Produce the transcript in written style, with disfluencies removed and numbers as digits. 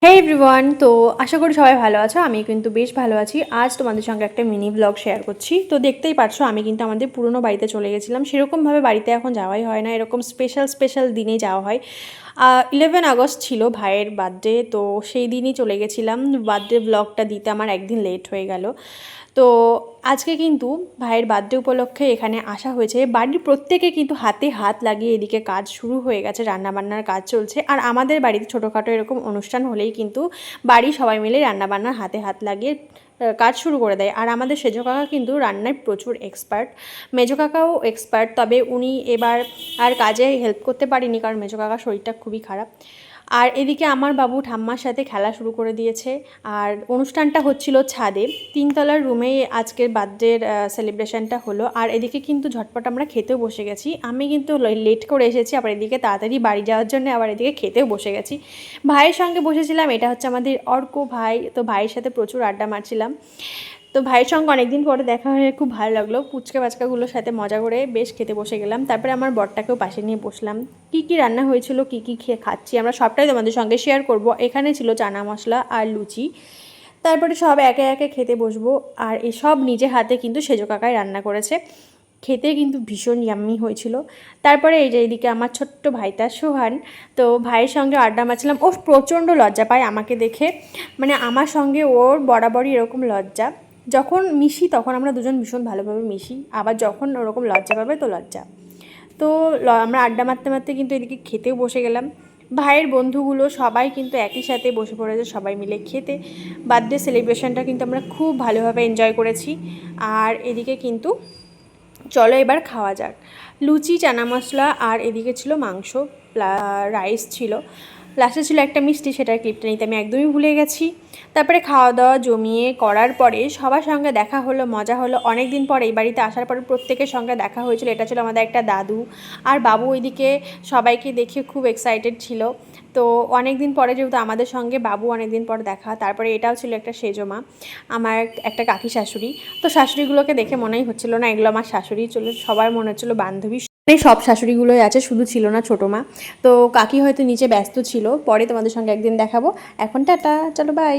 হে everyone, তো আশা করি সবাই ভালো আছো। আমি কিন্তু বেশ ভালো আছি। আজ তোমাদের সঙ্গে একটা মিনি ব্লগ শেয়ার করছি। তো দেখতেই পারছো আমি কিন্তু আমাদের পুরনো বাড়িতে চলে গেছিলাম। সেরকমভাবে বাড়িতে এখন যাওয়াই হয় না, এরকম স্পেশাল স্পেশাল দিনেই যাওয়া হয়। 11 আগস্ট ছিল ভাইয়ের বার্থডে, তো সেই দিনই চলে গেছিলাম। বার্থডে ব্লগটা দিতে আমার একদিন লেট হয়ে গেল। তো আজকে কিন্তু ভাইয়ের বার্থডে উপলক্ষে এখানে আসা হয়েছে। বাড়ির প্রত্যেকে কিন্তু হাতে হাত লাগিয়ে এদিকে কাজ শুরু হয়ে গেছে, রান্নাবান্নার কাজ চলছে। আর আমাদের বাড়িতে ছোটোখাটো এরকম অনুষ্ঠান হলেই কিন্তু বাড়ির সবাই মিলে রান্নাবান্নার হাতে হাত লাগিয়ে কাজ শুরু করে দেয়। আর আমাদের সেজো কাকা কিন্তু রান্নায় প্রচুর এক্সপার্ট, মেজো কাকাও এক্সপার্ট, তবে উনি এবার আর কাজে হেল্প করতে পারেনি কারণ মেজো কাকার শরীরটা খুবই খারাপ। আর এদিকে আমার বাবু ঠাম্মার সাথে খেলা শুরু করে দিয়েছে। আর অনুষ্ঠানটা হচ্ছিল ছাদে, 3তলার রুমে আজকের বার্থডের সেলিব্রেশনটা হলো। আর এদিকে কিন্তু ঝটপট আমরা খেতেও বসে গেছি। আমি কিন্তু লেট করে এসেছি, আবার এদিকে তাড়াতাড়ি বাড়ি যাওয়ার জন্য আবার এদিকে খেতেও বসে গেছি। ভাইয়ের সঙ্গে বসেছিলাম, এটা হচ্ছে আমাদের অর্ক ভাই। তো ভাইয়ের সাথে প্রচুর আড্ডা মারছিলাম। তো ভাইয়ের সঙ্গে অনেকদিন পরে দেখা হয়ে খুব ভালো লাগলো। পুচকা বাচকাগুলোর সাথে মজা করে বেশ খেতে বসে গেলাম। তারপরে আমার বরটাকেও পাশে নিয়ে বসলাম। কী রান্না হয়েছিল, কী খেয়ে খাচ্ছি আমরা সবটাই তোমাদের সঙ্গে শেয়ার করব। এখানে ছিল চানা মশলা আর লুচি। তারপরে সব একে একে খেতে বসবো। আর এসব নিজে হাতে কিন্তু সেজো কাকাই রান্না করেছে। খেতে কিন্তু ভীষণ ইয়াম্মি হয়েছিল। তারপরে এই যে এইদিকে আমার ছোট্ট ভাইটা সোহান, তো ভাইয়ের সঙ্গে আড্ডা মারছিলাম। ও প্রচণ্ড লজ্জা পায় আমাকে দেখে, মানে আমার সঙ্গে ওর বরাবরই এরকম লজ্জা। যখন মিশি তখন আমরা দুজন ভীষণ ভালোভাবে মিশি, আবার যখন ওরকম লজ্জা পাবে তো লজ্জা। তো আমরা আড্ডা মারতে মারতে কিন্তু এদিকে খেতেও বসে গেলাম। ভাইয়ের বন্ধুগুলো সবাই কিন্তু একই সাথে বসে পড়েছে সবাই মিলে খেতে। বার্থডে সেলিব্রেশনটা কিন্তু আমরা খুব ভালোভাবে এনজয় করেছি। আর এদিকে কিন্তু চলো এবার খাওয়া যাক। লুচি, চানা মশলা, আর এদিকে ছিল মাংস, রাইস ছিল, লাস্টে ছিল একটা মিষ্টি, সেটার ক্লিপটা নিতে আমি একদমই ভুলে গেছি। তারপরে খাওয়া দাওয়া জমিয়ে করার পরে সবার সঙ্গে দেখা হলো, মজা হলো। অনেক দিন পর এই বাড়িতে আসার পরে প্রত্যেকের সঙ্গে দেখা হয়েছিল। এটা ছিল আমাদের একটা দাদু আর বাবু। ওইদিকে সবাইকে দেখে খুব এক্সাইটেড ছিল। তো অনেক দিন পরে যেহেতু আমাদের সঙ্গে বাবু অনেক দিন পর দেখা। তারপরে এটাও ছিল একটা সেজো মা, আমার একটা কাকি শাশুড়ি। তো শাশুড়িগুলোকে দেখে মনেই হচ্ছিল না এগুলো আমার শাশুড়ি, চলে সবার মনে হচ্ছিলো বান্ধবী। সব শাশুড়িগুলোই আছে, শুধু ছিল না ছোটো মা। তো কাকি হয়তো নিচে ব্যস্ত ছিল, পরে তোমাদের সঙ্গে একদিন দেখাবো। এখন টাটা, চলো বাই।